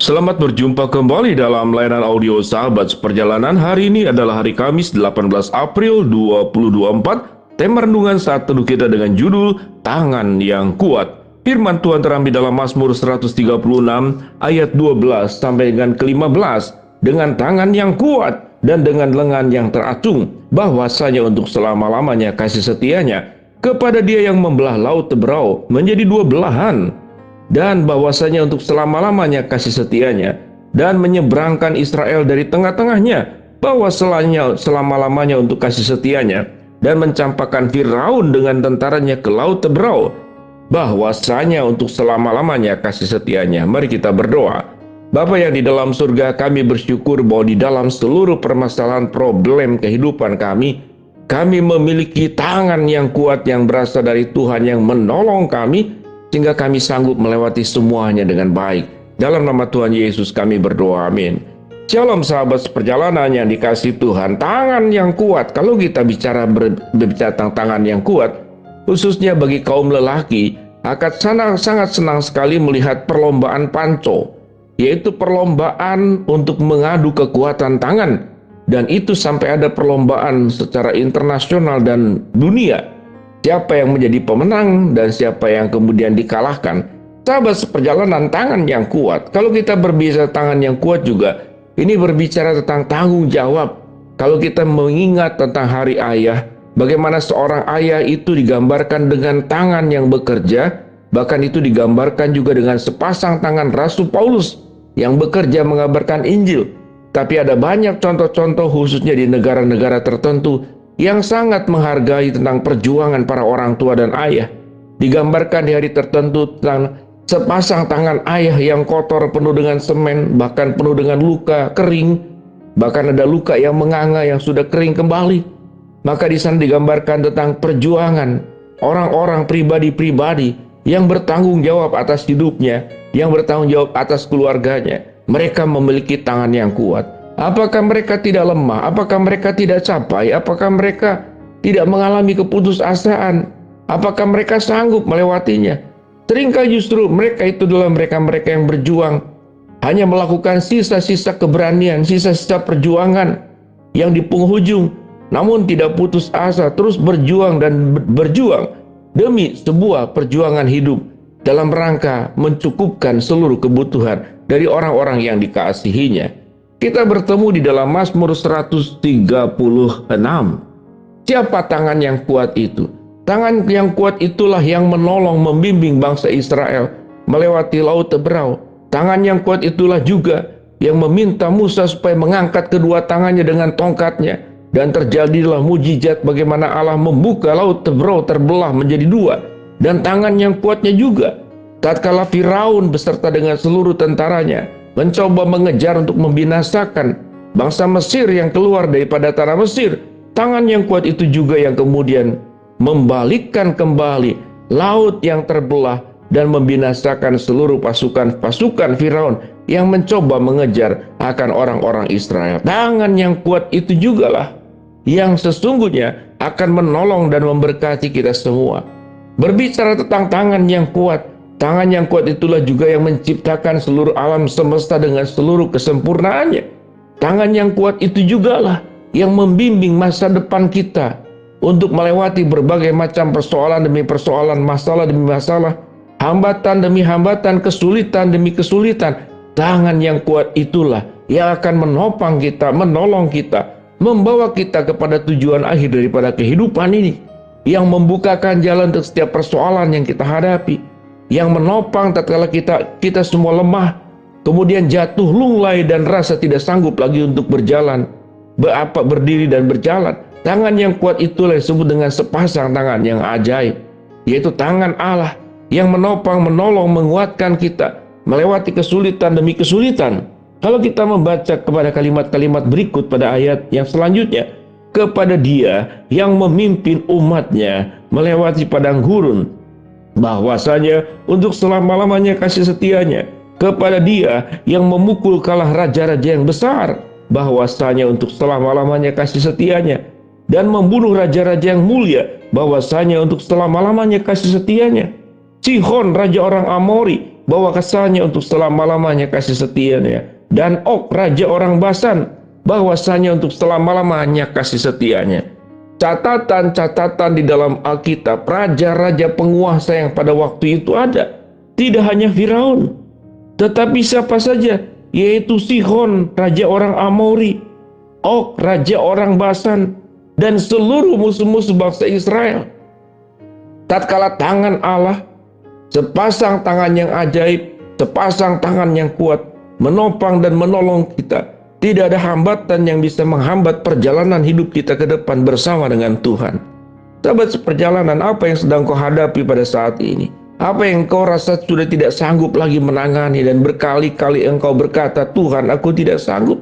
Selamat berjumpa kembali dalam layanan audio Sahabat Seperjalanan. Hari ini adalah hari Kamis 18 April 2024. Tema renungan saat teduh kita dengan judul Tangan yang Kuat. Firman Tuhan terambil dalam Mazmur 136 ayat 12 sampai dengan ke-15. Dengan tangan yang kuat dan dengan lengan yang teracung, bahwasanya untuk selama-lamanya kasih setianya kepada Dia yang membelah laut Teberau menjadi dua belahan, dan bahwasanya untuk selama-lamanya kasih setianya, dan menyeberangkan Israel dari tengah-tengahnya, bahwasanya selama-lamanya untuk kasih setianya, dan mencampakkan Firaun dengan tentaranya ke laut Teberau, bahwasanya untuk selama-lamanya kasih setianya. Mari kita berdoa. Bapa yang di dalam surga, kami bersyukur bahwa di dalam seluruh permasalahan problem kehidupan kami memiliki tangan yang kuat yang berasal dari Tuhan yang menolong kami, sehingga kami sanggup melewati semuanya dengan baik. Dalam nama Tuhan Yesus kami berdoa, amin. Shalom sahabat seperjalanan yang dikasihi Tuhan. Tangan yang kuat, kalau kita berbicara tentang tangan yang kuat, khususnya bagi kaum lelaki, akan sangat senang sekali melihat perlombaan panco, yaitu perlombaan untuk mengadu kekuatan tangan. Dan itu sampai ada perlombaan secara internasional dan dunia. Siapa yang menjadi pemenang dan siapa yang kemudian dikalahkan. Sahabat seperjalanan, tangan yang kuat. Kalau kita berbicara tangan yang kuat juga, ini berbicara tentang tanggung jawab. Kalau kita mengingat tentang hari ayah, bagaimana seorang ayah itu digambarkan dengan tangan yang bekerja, bahkan itu digambarkan juga dengan sepasang tangan Rasul Paulus yang bekerja mengabarkan Injil. Tapi ada banyak contoh-contoh khususnya di negara-negara tertentu yang sangat menghargai tentang perjuangan para orang tua dan ayah. Digambarkan di hari tertentu tentang sepasang tangan ayah yang kotor, penuh dengan semen, bahkan penuh dengan luka kering, bahkan ada luka yang menganga yang sudah kering kembali. Maka di sana digambarkan tentang perjuangan orang-orang pribadi-pribadi yang bertanggung jawab atas hidupnya, yang bertanggung jawab atas keluarganya. Mereka memiliki tangan yang kuat. Apakah mereka tidak lemah? Apakah mereka tidak capai? Apakah mereka tidak mengalami keputusasaan? Apakah mereka sanggup melewatinya? Seringkali justru mereka itu adalah mereka-mereka yang berjuang, hanya melakukan sisa-sisa keberanian, sisa-sisa perjuangan yang di penghujung, namun tidak putus asa, terus berjuang dan berjuang demi sebuah perjuangan hidup dalam rangka mencukupkan seluruh kebutuhan dari orang-orang yang dikasihinya. Kita bertemu di dalam Mazmur 136. Siapa tangan yang kuat itu? Tangan yang kuat itulah yang menolong membimbing bangsa Israel melewati laut Teberau. Tangan yang kuat itulah juga yang meminta Musa supaya mengangkat kedua tangannya dengan tongkatnya, dan terjadilah mujizat bagaimana Allah membuka laut Teberau terbelah menjadi dua. Dan tangan yang kuatnya juga tatkala Firaun beserta dengan seluruh tentaranya mencoba mengejar untuk membinasakan bangsa Mesir yang keluar daripada tanah Mesir. Tangan yang kuat itu juga yang kemudian membalikkan kembali laut yang terbelah dan membinasakan seluruh pasukan Firaun yang mencoba mengejar akan orang-orang Israel. Tangan yang kuat itu jugalah yang sesungguhnya akan menolong dan memberkati kita semua. Berbicara tentang tangan yang kuat, tangan yang kuat itulah juga yang menciptakan seluruh alam semesta dengan seluruh kesempurnaannya. Tangan yang kuat itu jugalah yang membimbing masa depan kita untuk melewati berbagai macam persoalan demi persoalan, masalah demi masalah, hambatan demi hambatan, kesulitan demi kesulitan. Tangan yang kuat itulah yang akan menopang kita, menolong kita, membawa kita kepada tujuan akhir daripada kehidupan ini, yang membukakan jalan untuk setiap persoalan yang kita hadapi, yang menopang tatkala kita semua lemah, kemudian jatuh lunglai dan rasa tidak sanggup lagi untuk berjalan, berdiri dan berjalan. Tangan yang kuat itulah disebut dengan sepasang tangan yang ajaib, yaitu tangan Allah yang menopang, menolong, menguatkan kita melewati kesulitan demi kesulitan. Kalau kita membaca kepada kalimat-kalimat berikut pada ayat yang selanjutnya, kepada Dia yang memimpin umatnya melewati padang gurun, bahwasanya untuk selama-lamanya kasih setianya, kepada Dia yang memukul kalah raja-raja yang besar, bahwasanya untuk selama-lamanya kasih setianya, dan membunuh raja-raja yang mulia, bahwasanya untuk selama-lamanya kasih setianya. Sihon raja orang Amori bahwasanya untuk selama-lamanya kasih setianya. Dan Og, raja orang Basan, bahwasanya untuk selama-lamanya kasih setianya. Catatan-catatan di dalam Alkitab, raja-raja penguasa yang pada waktu itu ada. Tidak hanya Firaun, tetapi siapa saja, yaitu Sihon, raja orang Amori, Og, raja orang Basan, dan seluruh musuh-musuh bangsa Israel. Tatkala tangan Allah, sepasang tangan yang ajaib, sepasang tangan yang kuat, menopang dan menolong kita. Tidak ada hambatan yang bisa menghambat perjalanan hidup kita ke depan bersama dengan Tuhan. Sahabat seperjalanan, apa yang sedang kau hadapi pada saat ini? Apa yang kau rasa sudah tidak sanggup lagi menangani, dan berkali-kali engkau berkata, Tuhan, aku tidak sanggup.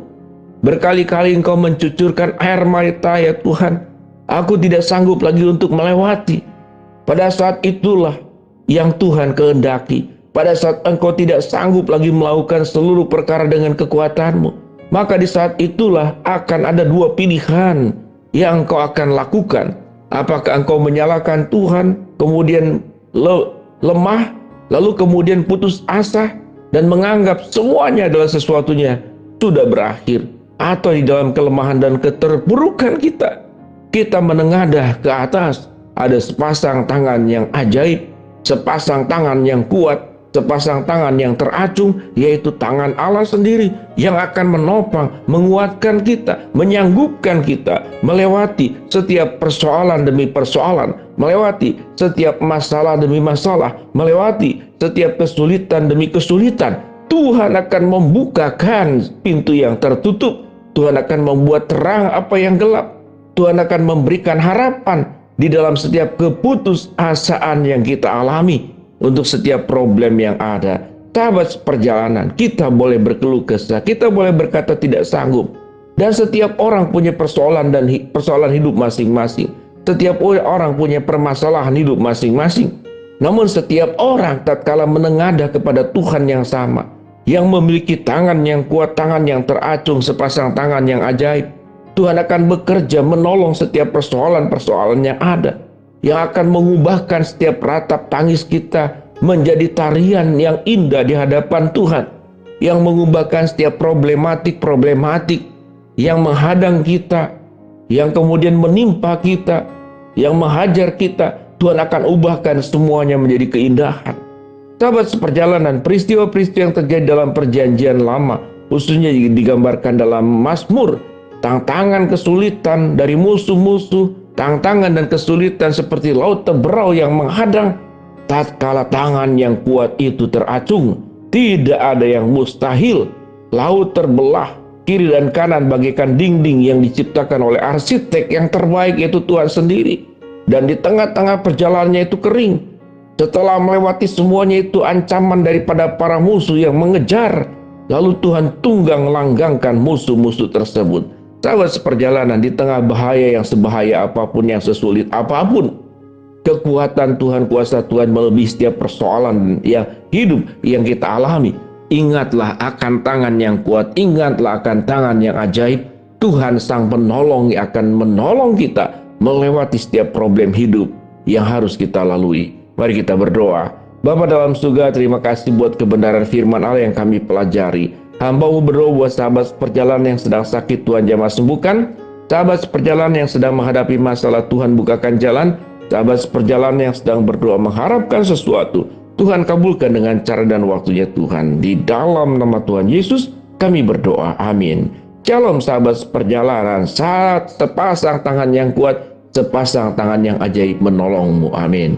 Berkali-kali engkau mencucurkan air mata, ya Tuhan, aku tidak sanggup lagi untuk melewati. Pada saat itulah yang Tuhan kehendaki. Pada saat engkau tidak sanggup lagi melakukan seluruh perkara dengan kekuatanmu, maka di saat itulah akan ada dua pilihan yang engkau akan lakukan. Apakah engkau menyalahkan Tuhan, kemudian lemah, lalu kemudian putus asa, dan menganggap semuanya adalah sesuatunya sudah berakhir. Atau di dalam kelemahan dan keterpurukan kita menengadah ke atas. Ada sepasang tangan yang ajaib, sepasang tangan yang kuat, sepasang tangan yang teracung, yaitu tangan Allah sendiri yang akan menopang, menguatkan kita, menyanggupkan kita melewati setiap persoalan demi persoalan, melewati setiap masalah demi masalah, melewati setiap kesulitan demi kesulitan. Tuhan akan membukakan pintu yang tertutup. Tuhan akan membuat terang apa yang gelap. Tuhan akan memberikan harapan di dalam setiap keputusasaan yang kita alami, untuk setiap problem yang ada. Sahabat perjalanan, kita boleh berkeluh kesah, kita boleh berkata tidak sanggup. Dan setiap orang punya persoalan dan persoalan hidup masing-masing. Setiap orang punya permasalahan hidup masing-masing. Namun setiap orang tatkala menengadah kepada Tuhan yang sama, yang memiliki tangan yang kuat, tangan yang teracung, sepasang tangan yang ajaib, Tuhan akan bekerja menolong setiap persoalan-persoalan yang ada, yang akan mengubahkan setiap ratap tangis kita menjadi tarian yang indah di hadapan Tuhan, yang mengubahkan setiap problematik yang menghadang kita, yang kemudian menimpa kita, yang menghajar kita. Tuhan akan ubahkan semuanya menjadi keindahan. Sahabat seperjalanan, peristiwa-peristiwa yang terjadi dalam perjanjian lama, khususnya digambarkan dalam Mazmur, tantangan kesulitan dari musuh-musuh, tantangan dan kesulitan seperti laut teberau yang menghadang. Tatkala tangan yang kuat itu teracung, tidak ada yang mustahil. Laut terbelah kiri dan kanan bagaikan dinding yang diciptakan oleh arsitek yang terbaik, yaitu Tuhan sendiri. Dan di tengah-tengah perjalanannya itu kering. Setelah melewati semuanya itu ancaman daripada para musuh yang mengejar, lalu Tuhan tunggang langgangkan musuh-musuh tersebut. Sahabat seperjalanan, di tengah bahaya yang sebahaya apapun, yang sesulit apapun, kekuatan Tuhan, kuasa Tuhan melebihi setiap persoalan yang hidup yang kita alami. Ingatlah akan tangan yang kuat, ingatlah akan tangan yang ajaib. Tuhan sang penolong yang akan menolong kita melewati setiap problem hidup yang harus kita lalui. Mari kita berdoa. Bapa dalam surga, terima kasih buat kebenaran firman Allah yang kami pelajari. Hamba-Mu berdoa buat sahabat perjalanan yang sedang sakit, Tuhan jamah sembuhkan. Sahabat perjalanan yang sedang menghadapi masalah, Tuhan bukakan jalan. Sahabat perjalanan yang sedang berdoa mengharapkan sesuatu, Tuhan kabulkan dengan cara dan waktunya Tuhan. Di dalam nama Tuhan Yesus kami berdoa, amin. Shalom sahabat perjalanan, saat sepasang tangan yang kuat, sepasang tangan yang ajaib menolongmu, amin.